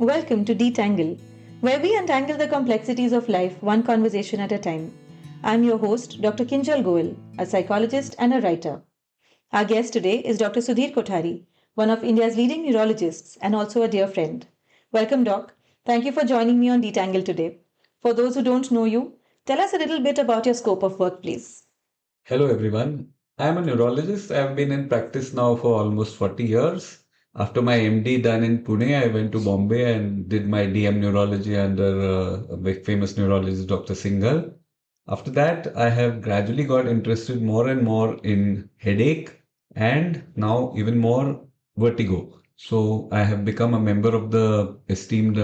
Welcome to Detangle, where we untangle the complexities of life one conversation at a time. I'm your host, Dr. Kinjal Goel, a psychologist and a writer. Our guest today is Dr. Sudhir Kothari, one of India's leading neurologists and also a dear friend. Welcome, Doc. Thank you for joining me on Detangle today. For those who don't know you, tell us a little bit about your scope of work, please. Hello everyone. I'm a neurologist. I've been in practice now for almost 40 years. After my MD done in Pune, I went to Bombay and did my DM neurology under a big famous neurologist, Dr. Singhal. After that, I have gradually got interested more and more in headache and now even more vertigo. So I have become a member of the esteemed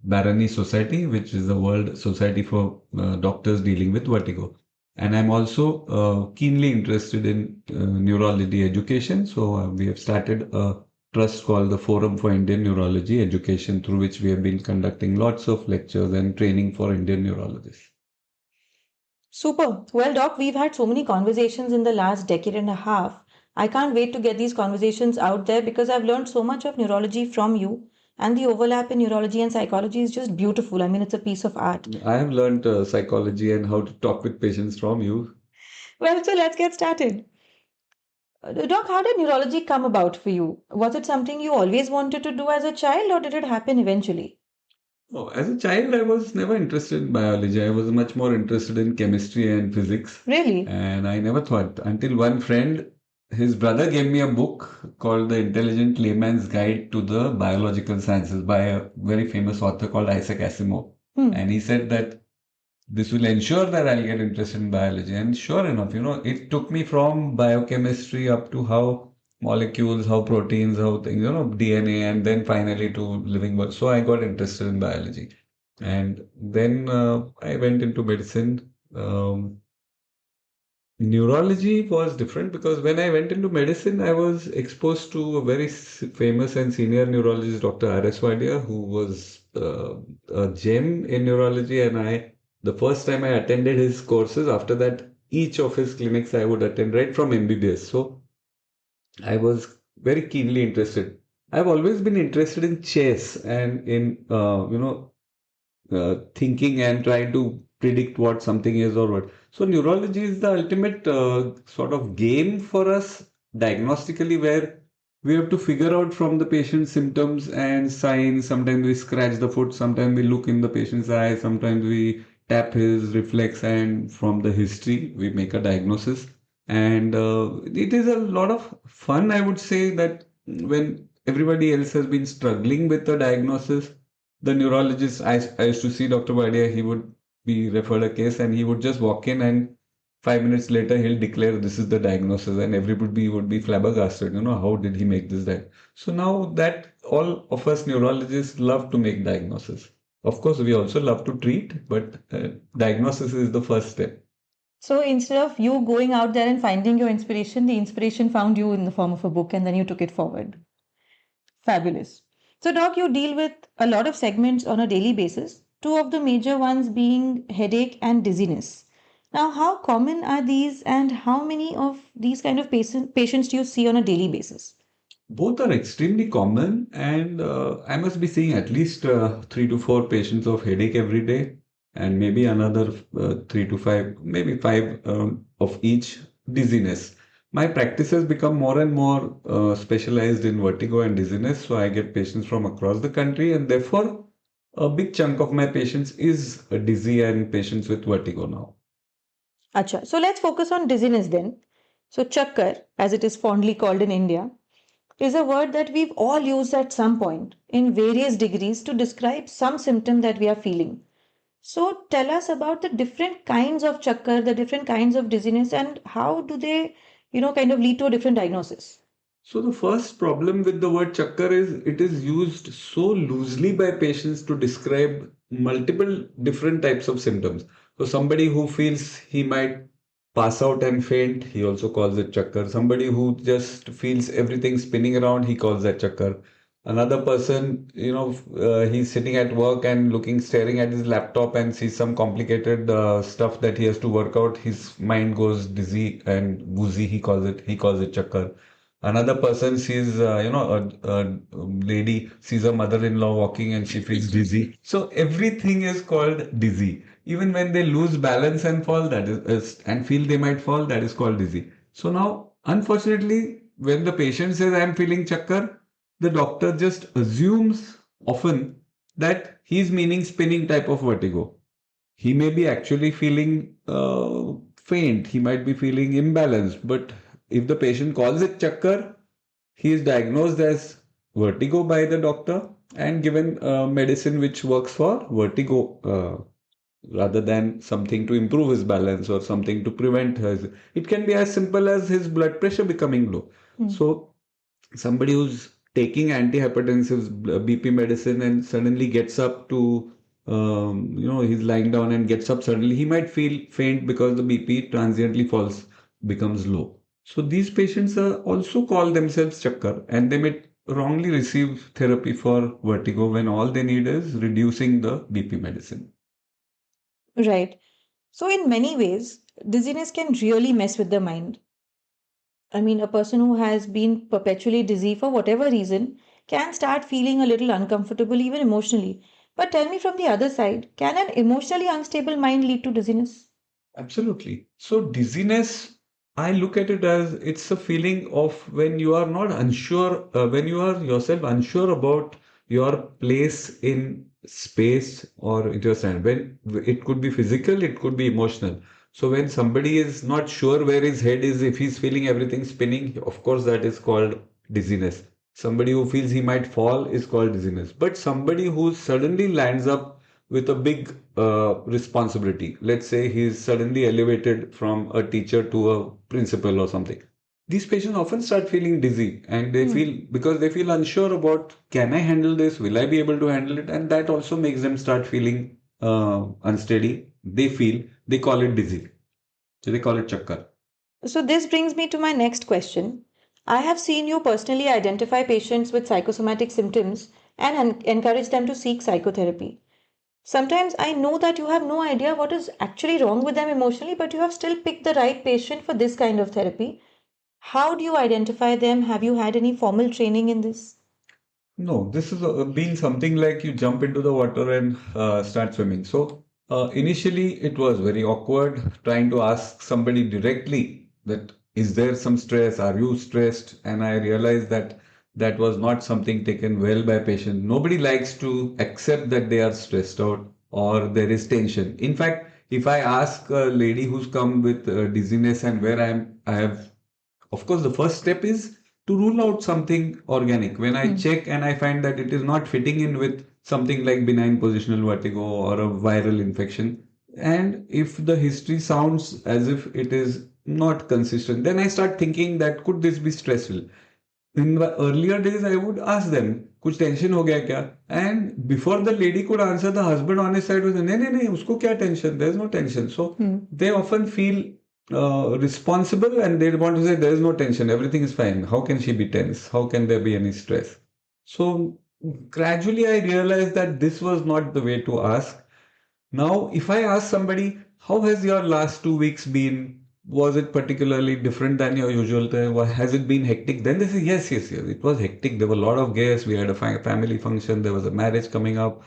Barani Society, which is the World Society for Doctors dealing with vertigo. And I'm also keenly interested in neurology education. So we have started a trust called the Forum for Indian Neurology Education, through which we have been conducting lots of lectures and training for Indian neurologists. Super. Well, Doc, we've had so many conversations in the last decade and a half. I can't wait to get these conversations out there because I've learned so much of neurology from you, and the overlap in neurology and psychology is just beautiful. I mean, it's a piece of art. I have learned psychology and how to talk with patients from you. Well, so let's get started. Doc, how did neurology come about for you? Was it something you always wanted to do as a child, or did it happen eventually? Oh, as a child, I was never interested in biology. I was much more interested in chemistry and physics. Really? And I never thought until one friend, his brother gave me a book called The Intelligent Layman's Guide to the Biological Sciences by a very famous author called Isaac Asimov. And he said that this will ensure that I'll get interested in biology. And sure enough, it took me from biochemistry up to how molecules, how proteins, how things, DNA, and then finally to living world. So I got interested in biology. And then I went into medicine. Neurology was different because when I went into medicine, I was exposed to a very famous and senior neurologist, Dr. R.S. Wadia, who was a gem in neurology. And the first time I attended his courses, after that, each of his clinics I would attend right from MBBS. So I was very keenly interested. I've always been interested in chess and in, thinking and trying to predict what something is or what. So neurology is the ultimate sort of game for us diagnostically, where we have to figure out from the patient's symptoms and signs. Sometimes we scratch the foot, sometimes we look in the patient's eye, sometimes we tap his reflex, and from the history we make a diagnosis. And it is a lot of fun, I would say, that when everybody else has been struggling with the diagnosis, the neurologist, I used to see Dr. Wadia, he would be referred a case and he would just walk in, and 5 minutes later he'll declare this is the diagnosis, and everybody would be flabbergasted, how did he make this diagnosis? So now that all of us neurologists love to make diagnosis. Of course, we also love to treat, but diagnosis is the first step. So instead of you going out there and finding your inspiration, the inspiration found you in the form of a book and then you took it forward. Fabulous. So, Doc, you deal with a lot of segments on a daily basis, two of the major ones being headache and dizziness. Now, how common are these and how many of these kind of patients do you see on a daily basis? Both are extremely common, and I must be seeing at least 3 to 4 patients of headache every day, and maybe another 3 to 5, maybe five of each dizziness. My practice has become more and more specialized in vertigo and dizziness, so I get patients from across the country, and therefore a big chunk of my patients is dizzy and patients with vertigo now. Acha. So let's focus on dizziness then. So chakkar, as it is fondly called in India, is a word that we've all used at some point in various degrees to describe some symptom that we are feeling. So tell us about the different kinds of chakkar, the different kinds of dizziness, and how do they, kind of lead to a different diagnosis? So the first problem with the word chakkar is it is used so loosely by patients to describe multiple different types of symptoms. So somebody who feels he might pass out and faint, he also calls it chakkar. Somebody who just feels everything spinning around, he calls that chakkar. Another person, he's sitting at work and staring at his laptop and sees some complicated stuff that he has to work out. His mind goes dizzy and woozy. He calls it chakkar. Another person sees, a lady sees a mother-in-law walking and she feels dizzy. So everything is called dizzy. Even when they lose balance and fall, and feel they might fall, that is called dizzy. So now, unfortunately, when the patient says, I'm feeling chakkar, the doctor just assumes often that he's meaning spinning type of vertigo. He may be actually feeling faint, he might be feeling imbalanced, but if the patient calls it chakkar, he is diagnosed as vertigo by the doctor and given medicine which works for vertigo rather than something to improve his balance or something to prevent his. It can be as simple as his blood pressure becoming low. So somebody who's taking antihypertensives, BP medicine, and suddenly gets up to, he's lying down and gets up suddenly, he might feel faint because the BP transiently falls, becomes low. So these patients also call themselves chakkar, and they may wrongly receive therapy for vertigo when all they need is reducing the BP medicine. Right. So, in many ways, dizziness can really mess with the mind. I mean, a person who has been perpetually dizzy for whatever reason can start feeling a little uncomfortable, even emotionally. But tell me from the other side, can an emotionally unstable mind lead to dizziness? Absolutely. So dizziness, I look at it as it's a feeling of when you are not unsure, when you are yourself unsure about your place in space or in your stand. When it could be physical, it could be emotional. So when somebody is not sure where his head is, if he's feeling everything spinning, of course that is called dizziness. Somebody who feels he might fall is called dizziness. But somebody who suddenly lands up with a big responsibility. Let's say he's suddenly elevated from a teacher to a principal or something. These patients often start feeling dizzy and they feel because they feel unsure about can I handle this? Will I be able to handle it? And that also makes them start feeling unsteady. They call it dizzy. So they call it chakkar. So, this brings me to my next question. I have seen you personally identify patients with psychosomatic symptoms and encourage them to seek psychotherapy. Sometimes I know that you have no idea what is actually wrong with them emotionally, but you have still picked the right patient for this kind of therapy. How do you identify them? Have you had any formal training in this? No, this has been something like you jump into the water and start swimming. So initially, it was very awkward trying to ask somebody directly that is there some stress? Are you stressed? And I realized that that was not something taken well by patient. Nobody likes to accept that they are stressed out or there is tension. In fact, if I ask a lady who's come with dizziness and where I have of course, the first step is to rule out something organic. When I check and I find that it is not fitting in with something like benign positional vertigo or a viral infection, and if the history sounds as if it is not consistent, then I start thinking that could this be stressful? In the earlier days, I would ask them, कुछ tension हो गया क्या? And before the lady could answer, the husband on his side was, नहीं नहीं नहीं उसको क्या tension? There is no tension. So they often feel responsible and they want to say there is no tension, everything is fine. How can she be tense? How can there be any stress? So gradually I realized that this was not the way to ask. Now, if I ask somebody, how has your last 2 weeks been? Was it particularly different than your usual time? Has it been hectic? Then they say, yes, yes, yes. It was hectic. There were a lot of guests. We had a family function. There was a marriage coming up.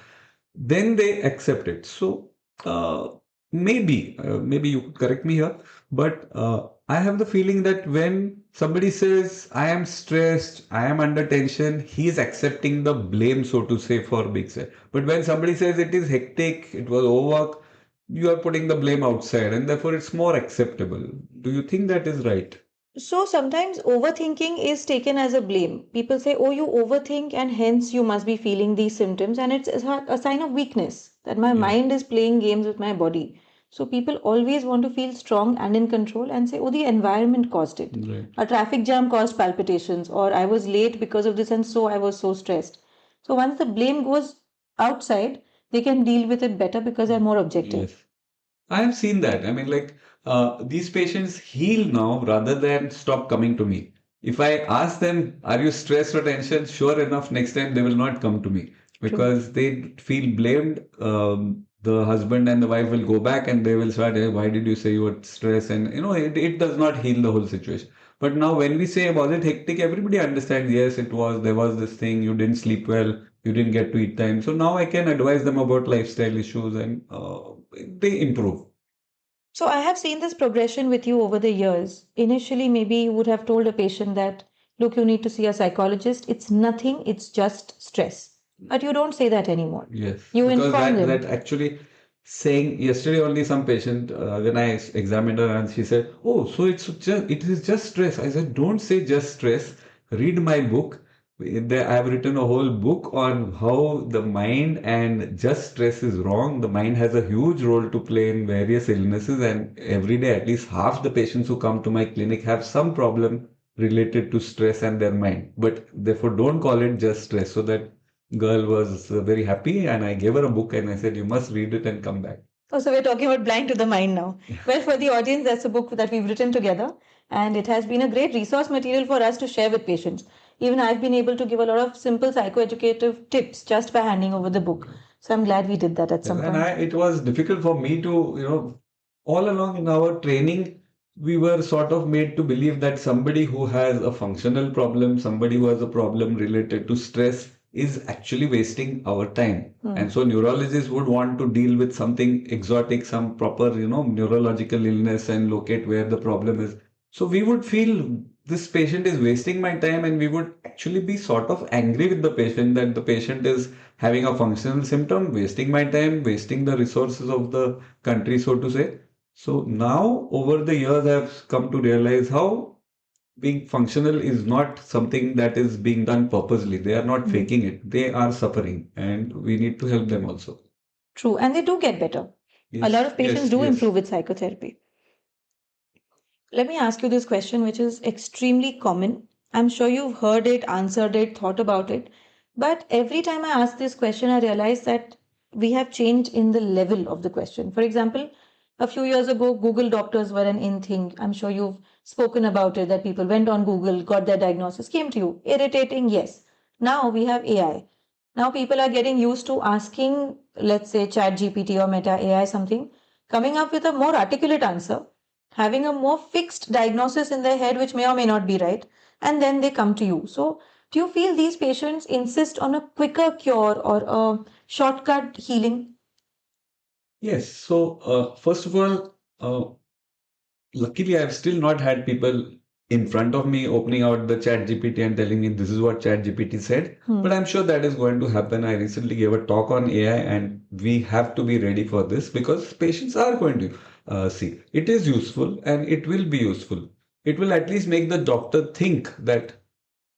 Then they accept it. So uh, maybe you could correct me here, but I have the feeling that when somebody says, I am stressed, I am under tension, he is accepting the blame, so to say, for being sad. But when somebody says it is hectic, it was overwork, you are putting the blame outside and therefore it's more acceptable. Do you think that is right? So sometimes overthinking is taken as a blame. People say, oh, you overthink and hence you must be feeling these symptoms. And it's a sign of weakness that my Yes. mind is playing games with my body. So people always want to feel strong and in control and say, oh, the environment caused it. Right. A traffic jam caused palpitations, or I was late because of this and so I was so stressed. So once the blame goes outside, they can deal with it better because they're more objective. Yes. I have seen that. I mean, like these patients heal now rather than stop coming to me. If I ask them, are you stressed or tension? Sure enough, next time they will not come to me True. because they feel blamed. The husband and the wife will go back and they will start, "Hey, why did you say you were stressed?" And it does not heal the whole situation. But now when we say, was it hectic, everybody understands, yes, it was, there was this thing, you didn't sleep well, you didn't get to eat time. So now I can advise them about lifestyle issues and they improve. So I have seen this progression with you over the years. Initially, maybe you would have told a patient that, look, you need to see a psychologist. It's nothing, it's just stress. But you don't say that anymore. Yes, You because inform that them. actually saying yesterday only some patient when I examined her and she said, "Oh, so it is just stress." I said, "Don't say just stress. Read my book. There, I have written a whole book on how the mind and just stress is wrong. The mind has a huge role to play in various illnesses, and every day at least half the patients who come to my clinic have some problem related to stress and their mind. But therefore, don't call it just stress, so that." Girl was very happy, and I gave her a book and I said, "You must read it and come back." Oh, so we're talking about Blind to the Mind now. Well, for the audience, that's a book that we've written together, and it has been a great resource material for us to share with patients. Even I've been able to give a lot of simple psychoeducative tips just by handing over the book. So I'm glad we did that at Yes, some and point. it was difficult for me to, all along in our training, we were sort of made to believe that somebody who has a functional problem, somebody who has a problem related to stress, is actually wasting our time. And so neurologists would want to deal with something exotic, some proper, neurological illness and locate where the problem is. So we would feel this patient is wasting my time, and we would actually be sort of angry with the patient that the patient is having a functional symptom, wasting my time, wasting the resources of the country, so to say. So now, over the years, I've come to realize how being functional is not something that is being done purposely. They are not faking it. They are suffering, and we need to help them also. True, and they do get better. A lot Yes, of patients yes, do yes. improve with psychotherapy. Let me ask you this question, which is extremely common. I'm sure you've heard it, answered it, thought about it. But every time I ask this question, I realize that we have changed in the level of the question. For example, a few years ago, Google doctors were an in thing. I'm sure you've spoken about it, that people went on Google, got their diagnosis, came to you. Irritating, yes. Now we have AI. Now people are getting used to asking, let's say, ChatGPT or Meta AI something, coming up with a more articulate answer, having a more fixed diagnosis in their head, which may or may not be right, and then they come to you. So, do you feel these patients insist on a quicker cure or a shortcut healing? Yes. So, first of all, luckily, I've still not had people in front of me opening out the chat GPT and telling me this is what chat GPT said. But I'm sure that is going to happen. I recently gave a talk on AI, and we have to be ready for this because patients are going to see. It is useful and it will be useful. It will at least make the doctor think that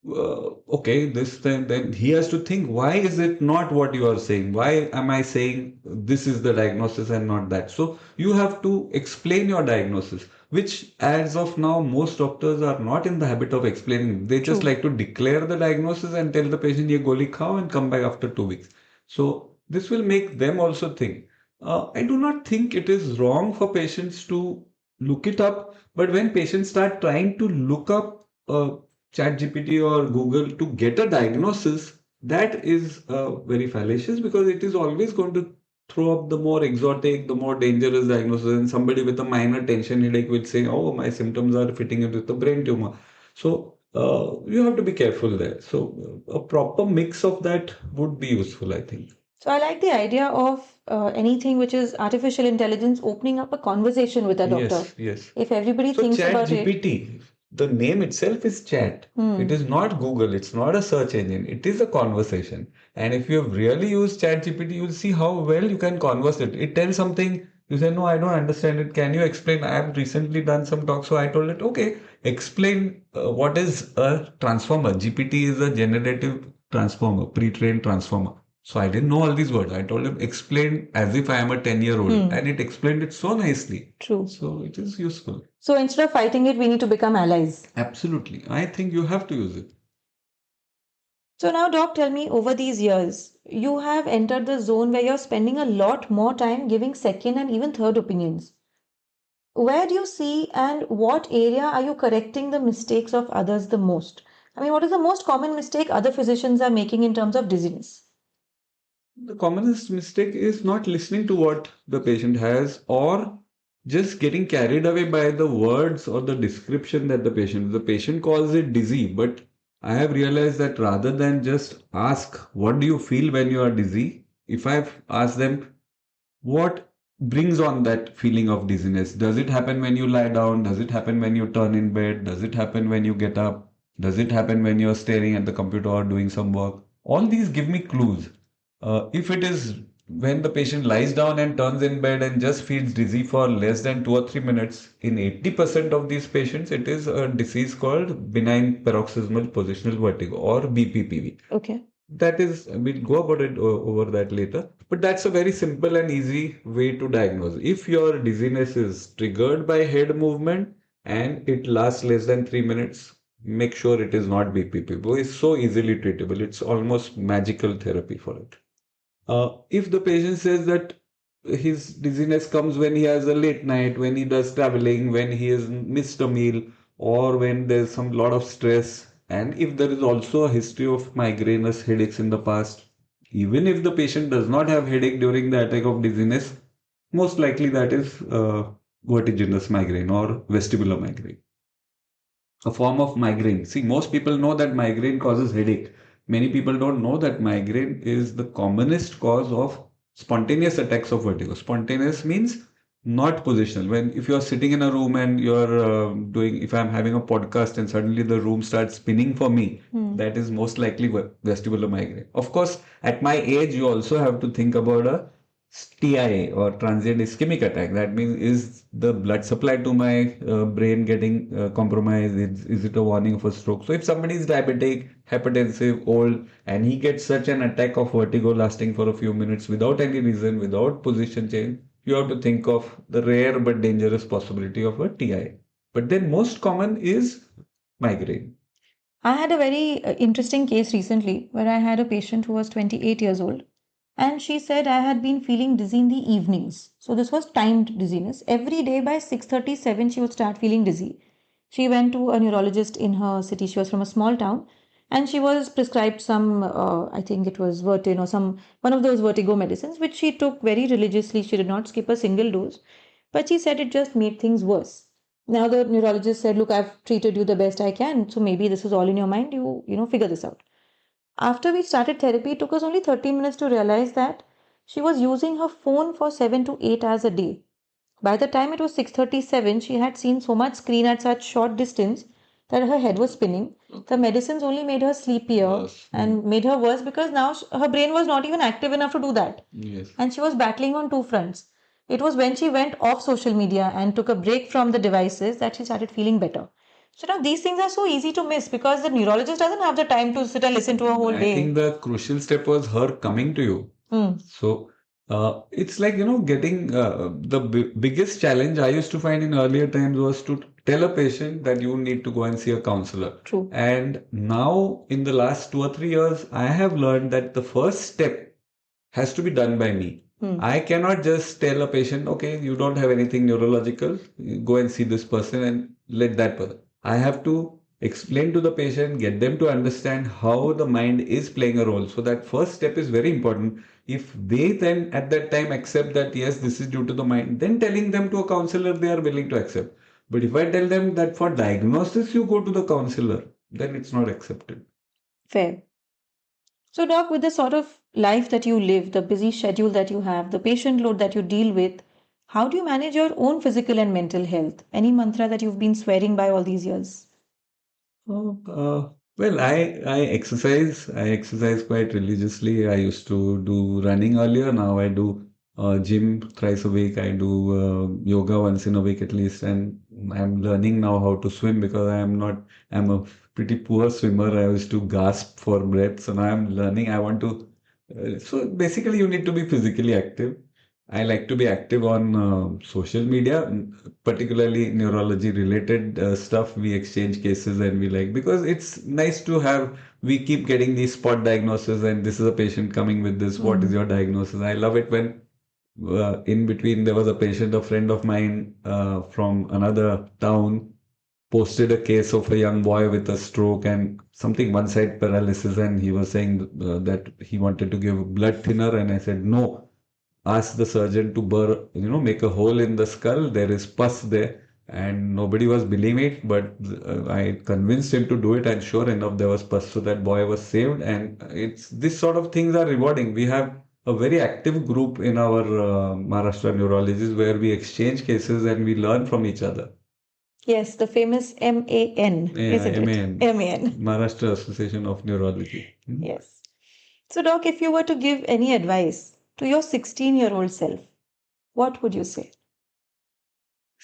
okay, this then he has to think, why is it not what you are saying? Why am I saying this is the diagnosis and not that? So you have to explain your diagnosis, which as of now, most doctors are not in the habit of explaining. They just True. like to declare the diagnosis and tell the patient, ye goli khao and come back after 2 weeks. So this will make them also think. I do not think it is wrong for patients to look it up, but when patients start trying to look up ChatGPT or Google to get a diagnosis, that is very fallacious because it is always going to throw up the more exotic, the more dangerous diagnosis. And somebody with a minor tension headache will say, "Oh, my symptoms are fitting in with a brain tumor." So you have to be careful there. So a proper mix of that would be useful, I think. So, I like the idea of anything which is artificial intelligence opening up a conversation with a doctor. Yes, yes. If everybody So thinks Chat about it, GPT, the name itself is chat. It is not Google. It's not a search engine. It is a conversation. And if you have really used Chat GPT, you'll see how well you can converse it. It tells something. You say, no, I don't understand it. Can you explain? I have recently done some talk. So I told it, okay, explain what is a transformer. GPT is a generative transformer, pre-trained transformer. So I didn't know all these words. I told him, explain as if I am a 10-year-old. And it explained it so nicely. true. So it is useful. So, instead of fighting it, we need to become allies. Absolutely. I think you have to use it. So now, Doc, tell me, over these years, you have entered the zone where you're spending a lot more time giving second and even third opinions. Where do you see and what area are you correcting the mistakes of others the most? I mean, what is the most common mistake other physicians are making in terms of dizziness? The commonest mistake is not listening to what the patient has or just getting carried away by the words or the description that the patient calls it dizzy, but I have realized that rather than just ask, what do you feel when you are dizzy? If I've asked them, what brings on that feeling of dizziness? Does it happen when you lie down? Does it happen when you turn in bed? Does it happen when you get up? Does it happen when you're staring at the computer or doing some work? All these give me clues. If it is when the patient lies down and turns in bed and just feels dizzy for less than 2 or 3 minutes, in 80% of these patients, it is a disease called benign paroxysmal positional vertigo or BPPV. Okay. That is, we'll go about it over that later, but that's a very simple and easy way to diagnose. If your dizziness is triggered by head movement and it lasts less than 3 minutes, make sure it is not BPPV. It's so easily treatable. It's almost magical therapy for it. If the patient says that his dizziness comes when he has a late night, when he does traveling, when he has missed a meal, or when there's some lot of stress, and if there is also a history of migrainous headaches in the past, even if the patient does not have headache during the attack of dizziness, most likely that is vertiginous migraine or vestibular migraine, a form of migraine. See, most people know that migraine causes headache. Many people don't know that migraine is the commonest cause of spontaneous attacks of vertigo. Spontaneous means not positional. When if you're sitting in a room and you're if I'm having a podcast and suddenly the room starts spinning for me, that is most likely vestibular migraine. Of course, at my age, you also have to think about a TIA or transient ischemic attack. That means is the blood supply to my brain getting compromised? Is it a warning of a stroke? So if somebody is diabetic, hypertensive, old, and he gets such an attack of vertigo lasting for a few minutes without any reason, without position change, you have to think of the rare but dangerous possibility of a TIA. But then most common is migraine. I had a very interesting case recently where I had a patient who was 28 years old. And she said I had been feeling dizzy in the evenings. So this was timed dizziness. Every day by 6:37 she would start feeling dizzy. She went to a neurologist in her city. She was from a small town and she was prescribed some I think it was Vertin or some one of those vertigo medicines which she took very religiously. She did not skip a single dose. But she said it just made things worse. Now the neurologist said, "Look, I've treated you the best I can. So maybe this is all in your mind. You figure this out." After we started therapy, it took us only 30 minutes to realize that she was using her phone for 7 to 8 hours a day. By the time it was 6:37, she had seen so much screen at such short distance that her head was spinning. The medicines only made her sleepier and made her worse because now her brain was not even active enough to do that. Yes. And she was battling on two fronts. It was when she went off social media and took a break from the devices that she started feeling better. So now these things are so easy to miss because the neurologist doesn't have the time to sit and listen to a whole I day. think the crucial step was her coming to you. So it's like, getting the biggest challenge I used to find in earlier times was to tell a patient that you need to go and see a counselor. True. And now, in the last 2 or 3 years, I have learned that the first step has to be done by me. I cannot just tell a patient, okay, you don't have anything neurological, go and see this person and let that person. I have to explain to the patient, get them to understand how the mind is playing a role. So that first step is very important. If they then at that time accept that, yes, this is due to the mind, then telling them to a counselor, they are willing to accept. But if I tell them that for diagnosis, you go to the counselor, then it's not accepted. Fair. So, Doc, with the sort of life that you live, the busy schedule that you have, the patient load that you deal with, how do you manage your own physical and mental health? Any mantra that you've been swearing by all these years? Oh, well, I exercise. I exercise quite religiously. I used to do running earlier. Now I do gym thrice a week. I do yoga once in a week at least, and I'm learning now how to swim because I am not. I'm a pretty poor swimmer. I used to gasp for breath, so now I'm learning. I want to. So basically, you need to be physically active. I like to be active on social media, particularly neurology related stuff. We exchange cases and we like because it's nice to have. We keep getting these spot diagnoses, and this is a patient coming with this. What is your diagnosis? I love it when in between there was a patient, a friend of mine from another town posted a case of a young boy with a stroke and something one side paralysis, and he was saying that he wanted to give blood thinner, and I said no. asked the surgeon to make a hole in the skull. There is pus there. And nobody was believing it, but I convinced him to do it, and sure enough, there was pus, so that boy was saved. And it's this sort of things are rewarding. We have a very active group in our Maharashtra neurologists where we exchange cases and we learn from each other. Yes, the famous MAN, Yeah, isn't it? MAN, MAN. Maharashtra Association of Neurology. Yes. So, Doc, if you were to give any advice to your 16-year-old self, what would you say?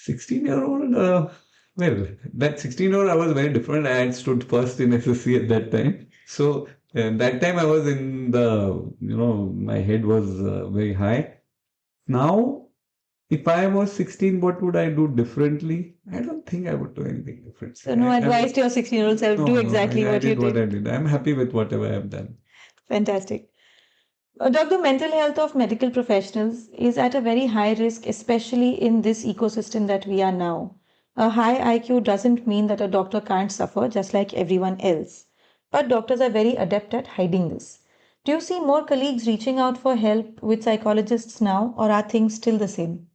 16-year-old, well, that 16-year-old, I was very different. I had stood first in SSC at that time. So, that time I was in my head was very high. Now, if I was 16, what would I do differently? I don't think I would do anything different. So, no advice to your 16-year-old self, do exactly I what you did what I did. did. I'm happy with whatever I have done. Fantastic. Doc, the mental health of medical professionals is at a very high risk, especially in this ecosystem that we are now. A high IQ doesn't mean that a doctor can't suffer just like everyone else. But doctors are very adept at hiding this. Do you see more colleagues reaching out for help with psychologists now, or are things still the same?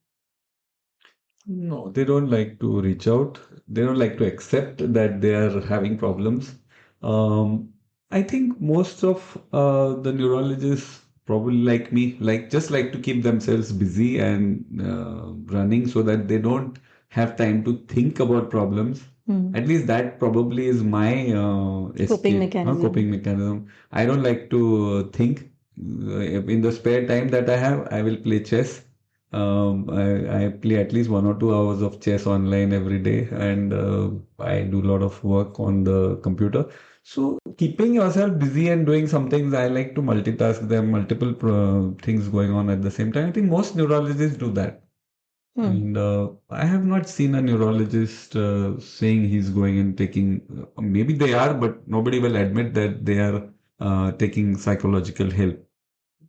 No, they don't like to reach out. They don't like to accept that they are having problems. Um, I think most of the neurologists, probably like me, just like to keep themselves busy and running so that they don't have time to think about problems. Hmm. At least that probably is my Coping escape, mechanism. coping mechanism. I don't like to think. In the spare time that I have, I will play chess. I play at least 1 or 2 hours of chess online every day, and I do a lot of work on the computer. So, keeping yourself busy and doing some things, I like to multitask. There are multiple things going on at the same time. I think most neurologists do that. Hmm. And I have not seen a neurologist saying he's going and taking, maybe they are, but nobody will admit that they are taking psychological help.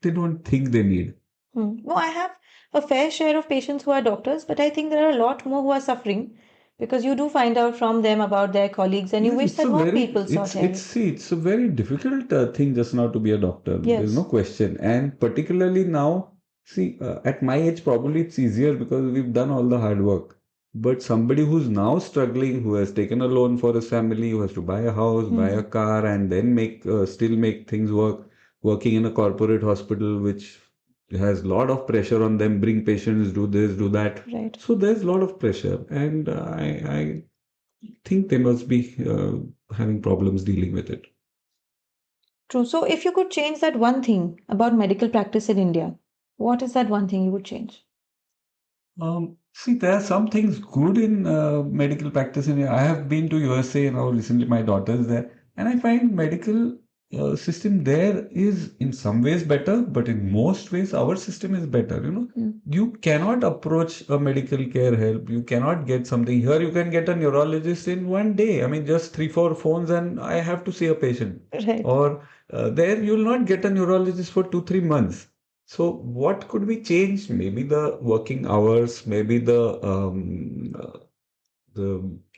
They don't think they need. No, I have a fair share of patients who are doctors, but I think there are a lot more who are suffering because you do find out from them about their colleagues and you Yes, wish it's that a more very, people sought it's help. see, it's a very difficult thing just now to be a doctor. There's no Yes. question. And particularly now, see, at my age, probably it's easier because we've done all the hard work. But somebody who's now struggling, who has taken a loan for his family, who has to buy a house, buy a Hmm. car, and then still make things work, working in a corporate hospital, which has a lot of pressure on them, bring patients, do this, do that. Right. So there's a lot of pressure. And I think they must be having problems dealing with it. True. So, if you could change that one thing about medical practice in India, what is that one thing you would change? See, there are some things good in medical practice. I have been to USA now recently. My daughter's there, and I find medical system there is in some ways better, but in most ways our system is better. Hmm. You cannot approach a medical care help. You cannot get something here. You can get a neurologist in one day. I mean, just three, four phones, and I have to see a patient. Right. Or there you'll not get a neurologist for 2, 3 months. So what could be changed? Maybe the working hours, maybe the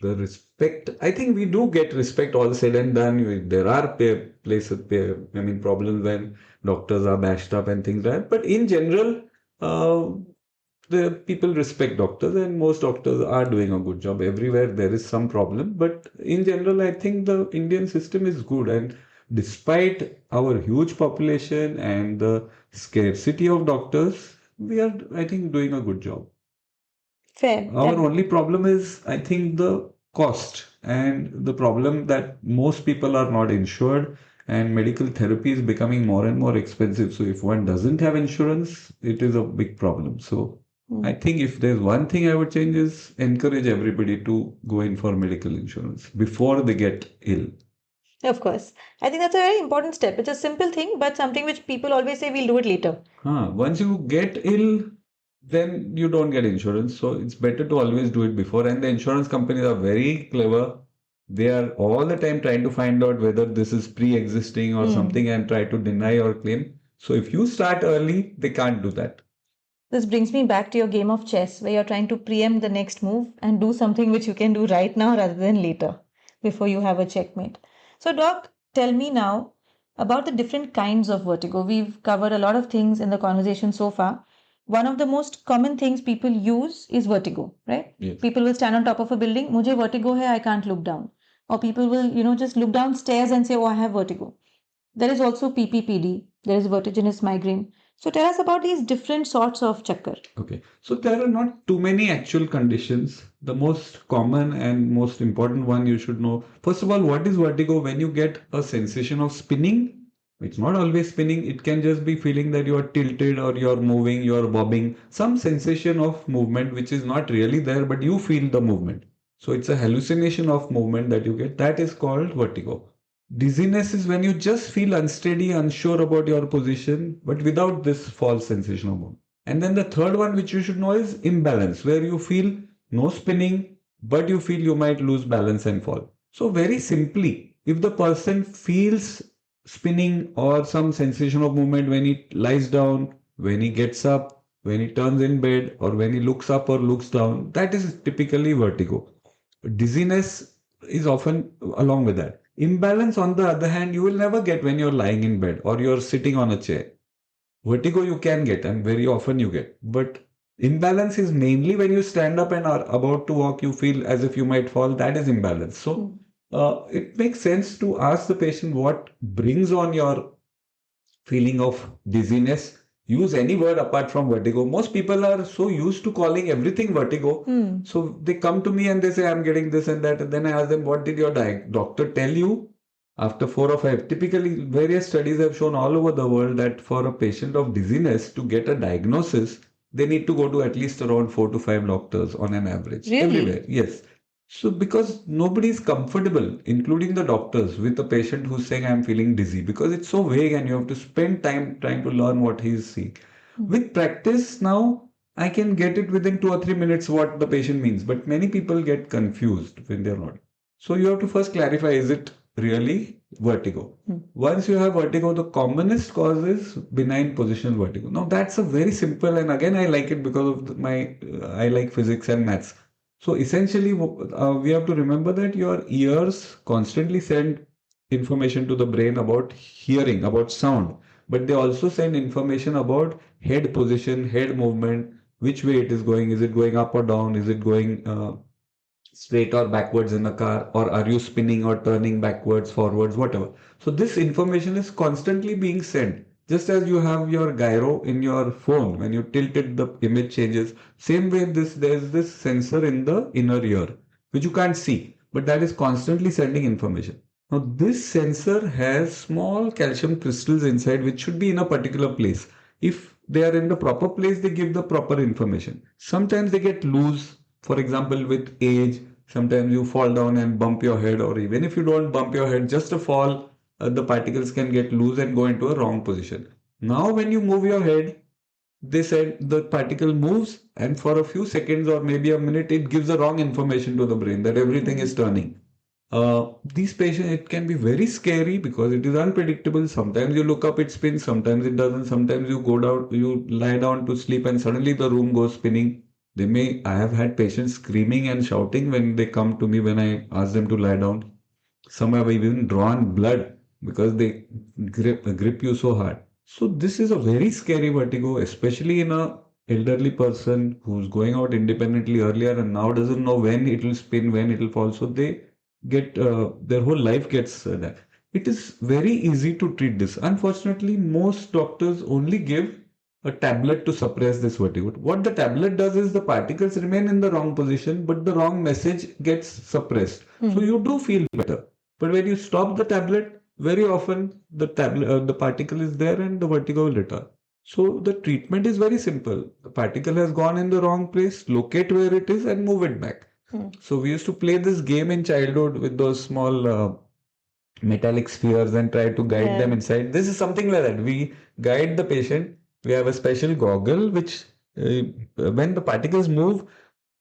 respect. I think we do get respect all said and done. There are I mean, problems when doctors are bashed up and things like that. But in general, uh, the people respect doctors, and most doctors are doing a good job. Everywhere there is some problem, but in general, I think the Indian system is good. And despite our huge population and the scarcity of doctors, we are, I think, doing a good job. Fair. Our only problem is, I think, the cost, and the problem that most people are not insured, and medical therapy is becoming more and more expensive. So if one doesn't have insurance, it is a big problem. So I Hmm. think if there's one thing I would change is encourage everybody to go in for medical insurance before they get ill. Of course. I think that's a very important step. It's a simple thing, but something which people always say we'll do it later. Once you get ill, then you don't get insurance. So it's better to always do it before. And the insurance companies are very clever. They are all the time trying to find out whether this is pre-existing or Hmm. something and try to deny your claim. So if you start early, they can't do that. This brings me back to your game of chess where you're trying to preempt the next move and do something which you can do right now rather than later before you have a checkmate. So, Doc, tell me now about the different kinds of vertigo. We've covered a lot of things in the conversation so far. one of the most common things people use is vertigo, right? Yes. People will stand on top of a building, mujhe vertigo hai, I can't look down. Or people will, just look downstairs and say, oh, I have vertigo. There is also PPPD, there is vertiginous migraine. So tell us about these different sorts of chakkar. Okay, so there are not too many actual conditions. The most common and most important one you should know. First of all, what is vertigo? When you get a sensation of spinning, it's not always spinning. It can just be feeling that you are tilted or you're moving, you're bobbing. Some sensation of movement which is not really there, but you feel the movement. So it's a hallucination of movement that you get. That is called vertigo. Dizziness is when you just feel unsteady, unsure about your position, but without this false sensation of movement. And then the third one, which you should know, is imbalance, where you feel no spinning, but you feel you might lose balance and fall. So, very simply, if the person feels spinning or some sensation of movement when he lies down, when he gets up, when he turns in bed, or when he looks up or looks down, that is typically vertigo. Dizziness is often along with that. Imbalance, on the other hand, you will never get when you're lying in bed or you're sitting on a chair. Vertigo you can get, and very often you get. But imbalance is mainly when you stand up and are about to walk, you feel as if you might fall. That is imbalance. So it makes sense to ask the patient what brings on your feeling of dizziness. Use any word apart from vertigo. Most people are so used to calling everything vertigo. So they come to me and they say, I'm getting this and that. And then I ask them, what did your doctor tell you? After 4 or 5, typically various studies have shown all over the world that for a patient of dizziness to get a diagnosis, they need to go to at least around 4 to 5 doctors on an average. Really? Everywhere, yes. So because nobody is comfortable, including the doctors, with a patient who's saying I'm feeling dizzy, because it's so vague and you have to spend time trying to learn what he's seeing. With practice now, I can get it within 2 or 3 minutes what the patient means, but many people get confused when they're not. So you have to first clarify, is it really vertigo? Once you have vertigo, the commonest cause is benign positional vertigo. Now that's a very simple, and again I like it because of my I like physics and maths. So essentially, we have to remember that your ears constantly send information to the brain about hearing, about sound, but they also send information about head position, head movement, which way it is going. Is it going up or down? Is it going straight or backwards in a car, or are you spinning or turning backwards, forwards, whatever. So this information is constantly being sent. Just as you have your gyro in your phone, when you tilt it, the image changes. Same way, there's this sensor in the inner ear, which you can't see, but that is constantly sending information. Now, this sensor has small calcium crystals inside, which should be in a particular place. If they are in the proper place, they give the proper information. Sometimes they get loose. For example, with age, sometimes you fall down and bump your head, or even if you don't bump your head, just a fall, the particles can get loose and go into a wrong position. Now, when you move your head, they said the particle moves, and for a few seconds or maybe a minute, it gives the wrong information to the brain that everything is turning. These patients, it can be very scary because it is unpredictable. Sometimes you look up, it spins, sometimes it doesn't. Sometimes you go down, you lie down to sleep, and suddenly the room goes spinning. I have had patients screaming and shouting when they come to me when I ask them to lie down. Some have even drawn blood because they grip you so hard. So this is a very scary vertigo, especially in a elderly person who's going out independently earlier and now doesn't know when it will spin, when it will fall. So they get their whole life gets that. It is very easy to treat this. Unfortunately, most doctors only give a tablet to suppress this vertigo. What the tablet does is the particles remain in the wrong position, but the wrong message gets suppressed. So you do feel better. But when you stop the tablet, very often the particle is there and the vertigo will return. So the treatment is very simple. The particle has gone in the wrong place, locate where it is and move it back. So we used to play this game in childhood with those small metallic spheres and try to guide them inside. This is something like that. We guide the patient. We have a special goggle which, when the particles move,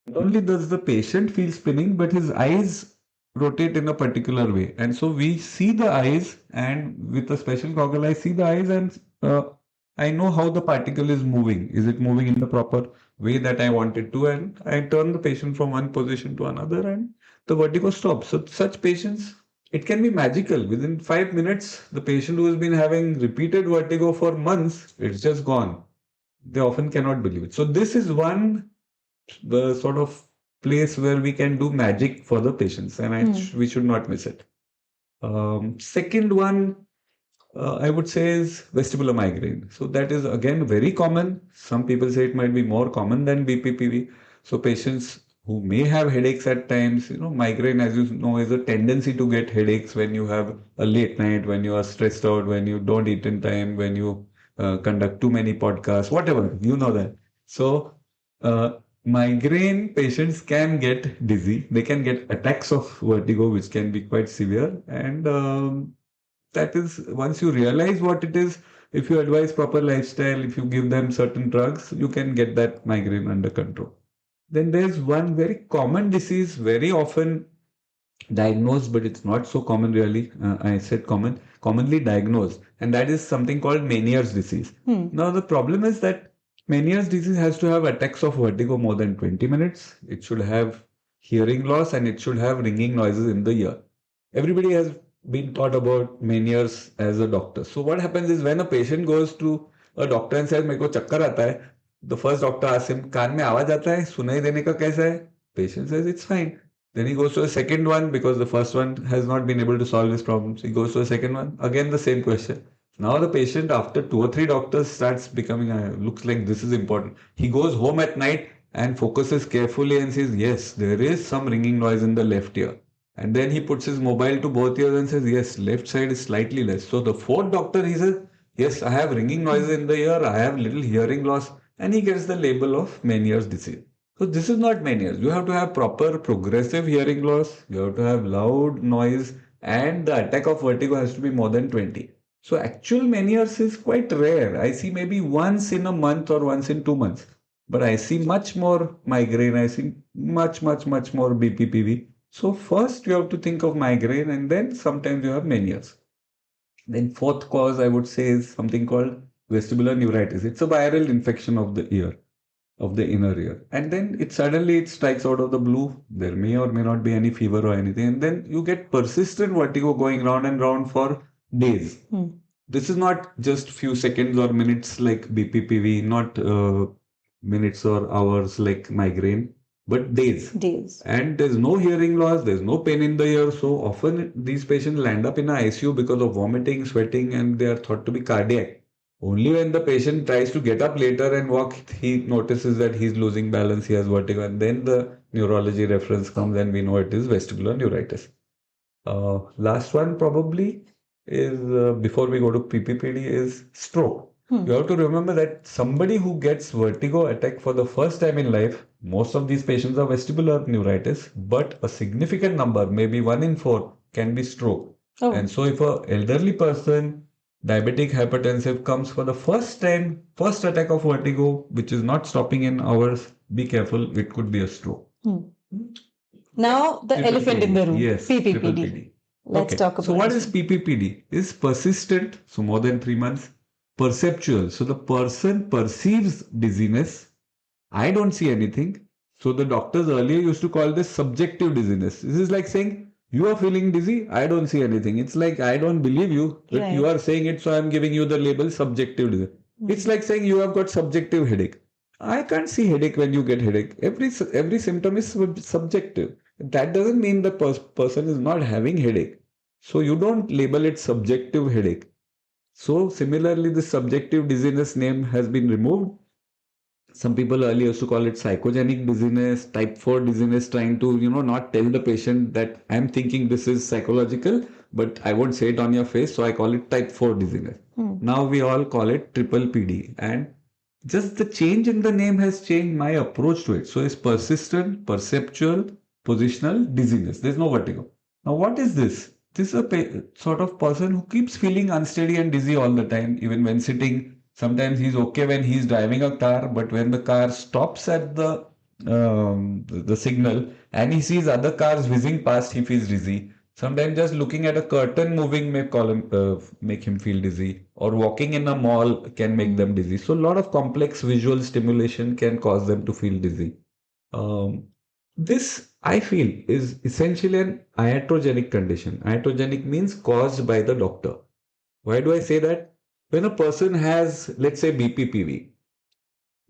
not only does the patient feel spinning, but his eyes rotate in a particular way. And so we see the eyes, and with a special goggle, I see the eyes and I know how the particle is moving. Is it moving in the proper way that I want it to? And I turn the patient from one position to another, and the vertigo stops. So such patients, it can be magical. Within 5 minutes, the patient who has been having repeated vertigo for months, it's just gone. they often cannot believe it. So this is one the sort of place where we can do magic for the patients, and we should not miss it. Second one, I would say is vestibular migraine. So that is again very common. Some people say it might be more common than BPPV. So patients who may have headaches at times, migraine, as you know, is a tendency to get headaches when you have a late night, when you are stressed out, when you don't eat in time, when you conduct too many podcasts, whatever, you know that. So migraine patients can get dizzy. They can get attacks of vertigo, which can be quite severe. And that is, once you realize what it is, if you advise proper lifestyle, if you give them certain drugs, you can get that migraine under control. Then there's one very common disease, very often diagnosed, but it's not so common really. I said commonly diagnosed, and that is something called Meniere's disease. Now, the problem is that Meniere's disease has to have attacks of vertigo more than 20 minutes. It should have hearing loss and it should have ringing noises in the ear. Everybody has been taught about Meniere's as a doctor. So what happens is when a patient goes to a doctor and says, मेरे को चक्कर आता है, the first doctor asks him, कान में आवाज आता है, सुनाई देने का कैसा है? Patient says, it's fine. Then he goes to a second one because the first one has not been able to solve his problems. He goes to a second one, again the same question. Now the patient, after 2 or 3 doctors, starts becoming, looks like this is important. He goes home at night and focuses carefully and says, yes, there is some ringing noise in the left ear. And then he puts his mobile to both ears and says, yes, left side is slightly less. So the fourth doctor, he says, yes, I have ringing noises in the ear, I have little hearing loss, and he gets the label of Meniere's disease. So this is not Meniere's. You have to have proper progressive hearing loss, you have to have loud noise, and the attack of vertigo has to be more than 20. So actual Meniere's is quite rare. I see maybe once in a month or once in 2 months. But I see much more migraine, I see much more BPPV. So first you have to think of migraine and then sometimes you have Meniere's. Then fourth cause I would say is something called vestibular neuritis. It's a viral infection of the ear, of the inner ear. And then it suddenly strikes out of the blue. There may or may not be any fever or anything. And then you get persistent vertigo going round and round for days. This is not just few seconds or minutes like BPPV, not minutes or hours like migraine, but days. And there's no hearing loss, there's no pain in the ear. So often these patients land up in a ICU because of vomiting, sweating, and they are thought to be cardiac. Only when the patient tries to get up later and walk, he notices that he's losing balance, he has vertigo, and then the neurology reference comes and we know it is vestibular neuritis. Last one probably is, before we go to PPPD, is stroke. You have to remember that somebody who gets vertigo attack for the first time in life, most of these patients are vestibular neuritis, but a significant number, maybe 1 in 4, can be stroke. And so if an elderly person, diabetic, hypertensive, comes for the first time, first attack of vertigo, which is not stopping in hours, be careful, it could be a stroke. Now the elephant in the room, yes, PPPD. Let's talk about it. So what is PPPD? It's persistent, so more than 3 months. Perceptual, so the person perceives dizziness. I don't see anything. So the doctors earlier used to call this subjective dizziness. This is like saying, you are feeling dizzy, I don't see anything. It's like, I don't believe you, but you are saying it, so I'm giving you the label subjective dizziness. It's like saying you have got subjective headache. I can't see headache when you get headache. Every symptom is subjective. That doesn't mean the person is not having headache. So you don't label it subjective headache. So similarly, the subjective dizziness name has been removed. Some people earlier used to call it psychogenic dizziness, type 4 dizziness, trying to, not tell the patient that I'm thinking this is psychological, but I won't say it on your face, so I call it type 4 dizziness. Now we all call it triple PD. And just the change in the name has changed my approach to it. So it's persistent, perceptual, positional dizziness. There's no vertigo. Now what is this? This is a sort of person who keeps feeling unsteady and dizzy all the time, even when sitting. Sometimes he's okay when he's driving a car, but when the car stops at the signal and he sees other cars whizzing past, he feels dizzy. Sometimes just looking at a curtain moving may make him feel dizzy, or walking in a mall can make them dizzy. So a lot of complex visual stimulation can cause them to feel dizzy. This, I feel, is essentially an iatrogenic condition. Iatrogenic means caused by the doctor. Why do I say that? When a person has, let's say, BPPV,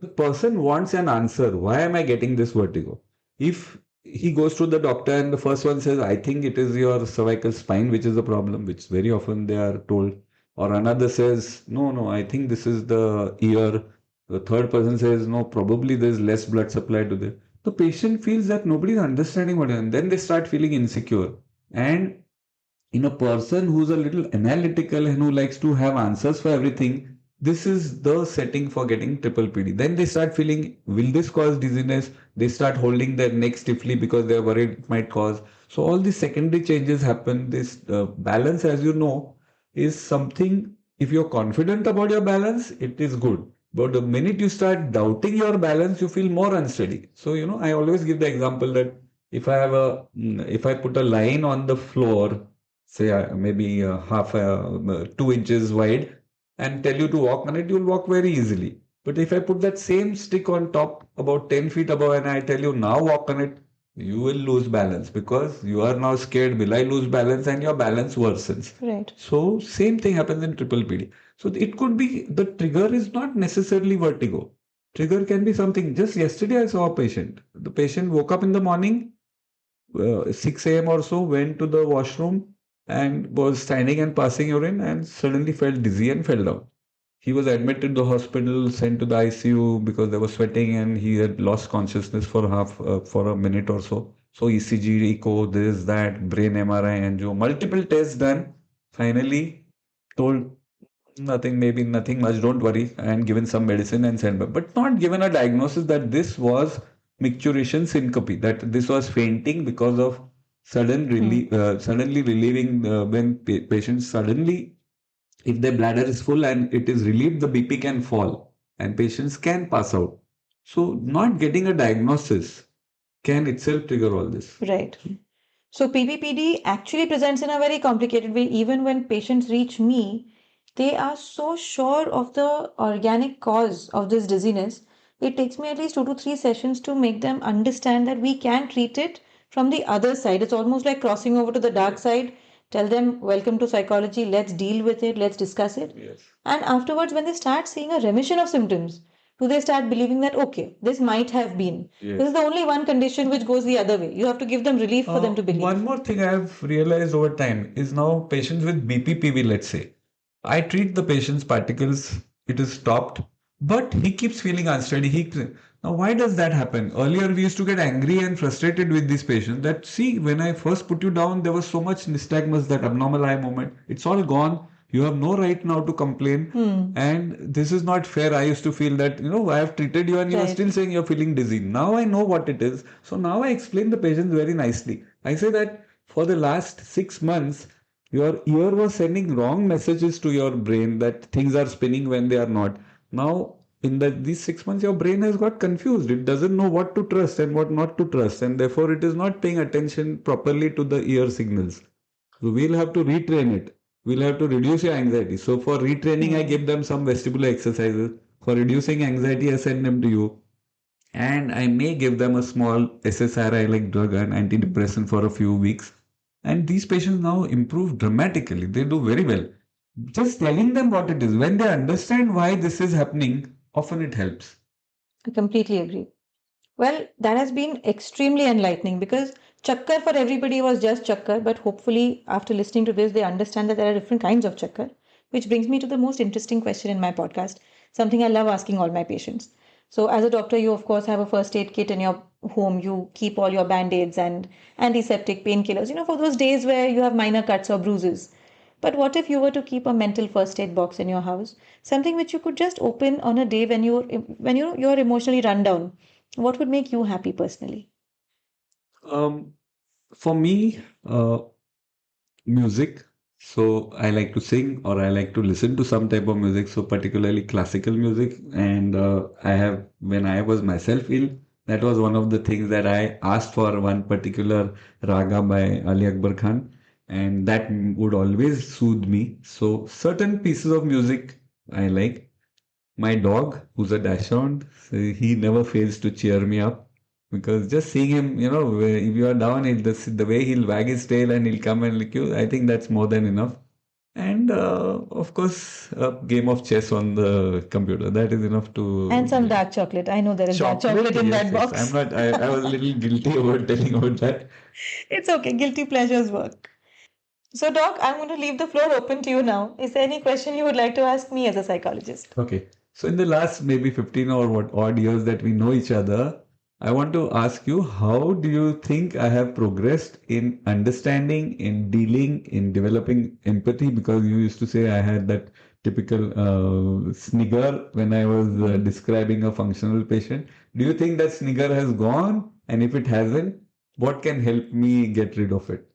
The person wants an answer. Why am I getting this vertigo? If he goes to the doctor and the first one says, I think it is your cervical spine which is the problem, which very often they are told, or another says, no, no, I think this is the ear. The third person says, no, probably there's less blood supply to the patient feels that nobody is understanding what, and then they start feeling insecure. And in a person who's a little analytical and who likes to have answers for everything, this is the setting for getting triple PD. Then they start feeling, will this cause dizziness? They start holding their neck stiffly because they're worried it might cause. So all these secondary changes happen. This balance, as you know, is something, if you're confident about your balance, it is good. But the minute you start doubting your balance, you feel more unsteady. So, I always give the example that if I put a line on the floor, say maybe half 2 inches wide, and tell you to walk on it, you'll walk very easily. But if I put that same stick on top about 10 feet above and I tell you now walk on it, you will lose balance because you are now scared. Will I lose balance? And your balance worsens. Right. So same thing happens in triple PD. So it could be the trigger is not necessarily vertigo. Trigger can be something. Just yesterday I saw a patient. The patient woke up in the morning, 6 a.m. or so, went to the washroom and was standing and passing urine and suddenly felt dizzy and fell down. He was admitted to the hospital, sent to the ICU because there was sweating and he had lost consciousness for a minute or so. So ECG, echo, this, that, brain MRI, angio, multiple tests done. Finally told nothing, maybe nothing much, don't worry, and given some medicine and sent back. But not given a diagnosis that this was micturition syncope, that this was fainting because of suddenly relieving when patients suddenly, if their bladder is full and it is relieved, the BP can fall and patients can pass out. So not getting a diagnosis can itself trigger all this. Right. So PPPD actually presents in a very complicated way. Even when patients reach me, they are so sure of the organic cause of this dizziness. It takes me at least 2 to 3 sessions to make them understand that we can treat it from the other side. It's almost like crossing over to the dark side. Tell them, welcome to psychology, let's deal with it, let's discuss it. Yes. And afterwards, when they start seeing a remission of symptoms, do they start believing that, okay, this might have been. Yes. This is the only one condition which goes the other way. You have to give them relief for them to believe. One more thing I have realized over time is now patients with BPPV, let's say. I treat the patient's particles, it is stopped, but he keeps feeling unsteady. Now, why does that happen? Earlier, we used to get angry and frustrated with these patients that, see, when I first put you down, there was so much nystagmus, that abnormal eye movement. It's all gone. You have no right now to complain. And this is not fair. I used to feel that, I have treated you and you are Right. still saying you're feeling dizzy. Now I know what it is. So now I explain the patients very nicely. I say that for the last 6 months, your ear was sending wrong messages to your brain that things are spinning when they are not. Now, in these 6 months, your brain has got confused. It doesn't know what to trust and what not to trust. And therefore, it is not paying attention properly to the ear signals. So we'll have to retrain it. We'll have to reduce your anxiety. So for retraining, I give them some vestibular exercises. For reducing anxiety, I send them to you. And I may give them a small SSRI like drug and antidepressant for a few weeks. And these patients now improve dramatically. They do very well. Just telling them what it is, when they understand why this is happening, often it helps. I completely agree. Well, that has been extremely enlightening because chakkar for everybody was just chakkar, but hopefully, after listening to this, they understand that there are different kinds of chakkar, which brings me to the most interesting question in my podcast, something I love asking all my patients. So, as a doctor, you of course have a first aid kit in your home. You keep all your band aids and antiseptic painkillers, for those days where you have minor cuts or bruises. But what if you were to keep a mental first aid box in your house, something which you could just open on a day when you're emotionally run down? What would make you happy personally? Um, for me, music. So I like to sing or I like to listen to some type of music, so particularly classical music. And when I was myself ill, that was one of the things that I asked for, one particular raga by Ali Akbar Khan, and that would always soothe me. So certain pieces of music I like. My dog, who's a dachshund, so he never fails to cheer me up because just seeing him, if you are down, the way he'll wag his tail and he'll come and lick you, I think that's more than enough. And of course, a game of chess on the computer. That is enough to. And some dark chocolate. I know there is dark chocolate in Yes, that yes. I'm box. not. I was a little guilty about telling about that. It's okay. Guilty pleasures work. So, Doc, I'm going to leave the floor open to you now. Is there any question you would like to ask me as a psychologist? Okay. So in the last maybe 15 or what odd years that we know each other, I want to ask you, how do you think I have progressed in understanding, in dealing, in developing empathy? Because you used to say I had that typical snigger when I was describing a functional patient. Do you think that snigger has gone? And if it hasn't, what can help me get rid of it?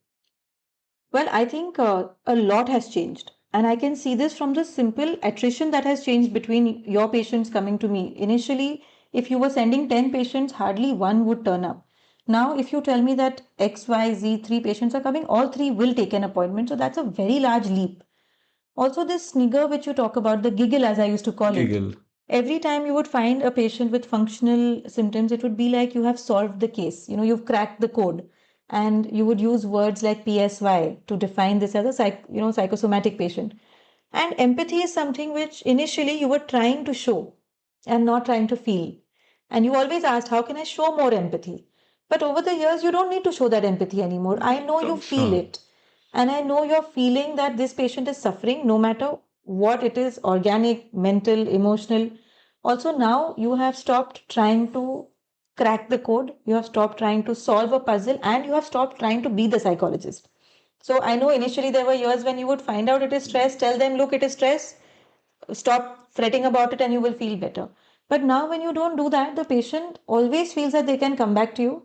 Well, I think a lot has changed. And I can see this from the simple attrition that has changed between your patients coming to me. Initially, if you were sending 10 patients, hardly one would turn up. Now, if you tell me that X, Y, Z, three patients are coming, all three will take an appointment. So that's a very large leap. Also, this snigger which you talk about, the giggle as I used to call it, Giggle. every time you would find a patient with functional symptoms, it would be like you have solved the case. You know, you've cracked the code. And you would use words like PSY to define this as a psychosomatic patient. And empathy is something which initially you were trying to show and not trying to feel. And you always asked, how can I show more empathy? But over the years, you don't need to show that empathy anymore. I know you feel it. And I know you're feeling that this patient is suffering no matter what it is, organic, mental, emotional. Also, now you have stopped trying to crack the code, you have stopped trying to solve a puzzle, and you have stopped trying to be the psychologist. So I know initially there were years when you would find out it is stress, tell them, look, it is stress, stop fretting about it, and you will feel better. But now, when you don't do that, the patient always feels that they can come back to you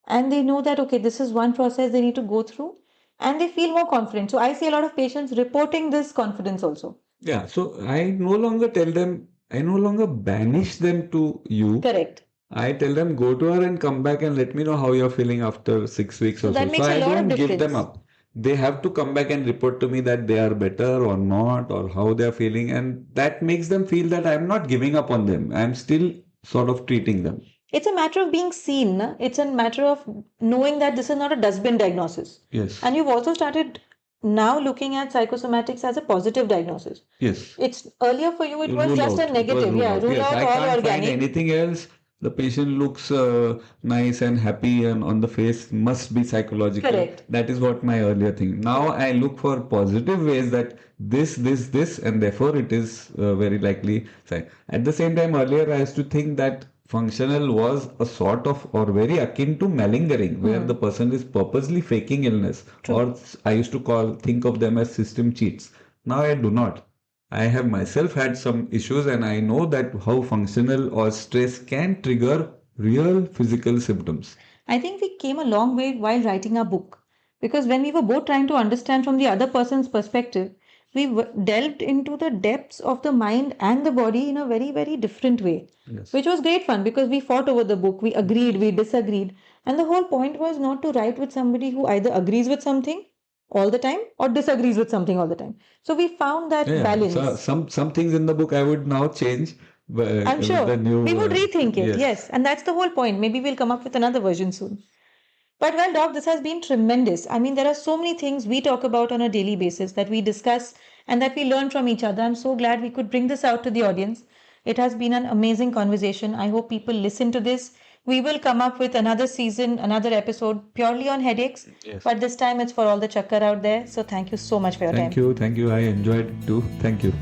and they know that, okay, this is one process they need to go through and they feel more confident. So I see a lot of patients reporting this confidence also. Yeah, so I no longer tell them, I no longer banish them to you. Correct. I tell them, go to her and come back and let me know how you're feeling after 6 weeks So or that so. So makes a I lot of don't give them difference. up. They have to come back and report to me that they are better or not, or how they're feeling. And that makes them feel that I'm not giving up on them. I'm still sort of treating them. It's a matter of being seen. Na? It's a matter of knowing that this is not a dustbin diagnosis. Yes. And you've also started now looking at psychosomatics as a positive diagnosis. Yes. It's earlier for you, it was Rule just out. a It was negative. rule Yeah, out. rule Yes, out I all can't find organic. anything else. The patient looks nice and happy and on the face must be psychological. Correct. That is what my earlier thing. Now I look for positive ways that this, and therefore it is very likely. At the same time, earlier I used to think that functional was a sort of or very akin to malingering, where the person is purposely faking illness, True. or I used to think of them as system cheats. Now I do not. I have myself had some issues and I know that how functional or stress can trigger real physical symptoms. I think we came a long way while writing our book because when we were both trying to understand from the other person's perspective, we delved into the depths of the mind and the body in a very, very different way, Yes. which was great fun because we fought over the book, we agreed, we disagreed. And the whole point was not to write with somebody who either agrees with something all the time or disagrees with something all the time. So we found that Yeah. balance. So some things in the book I would now change. I'm With sure the new, we would rethink it, yes. yes. And that's the whole point. Maybe we'll come up with another version soon. But well, Doc, this has been tremendous. I mean, there are so many things we talk about on a daily basis that we discuss and that we learn from each other. I'm so glad we could bring this out to the audience. It has been an amazing conversation. I hope people listen to this. We will come up with another season, another episode purely on headaches. Yes. But this time it's for all the chakkar out there. So thank you so much for your time. Thank you. I enjoyed it too. Thank you.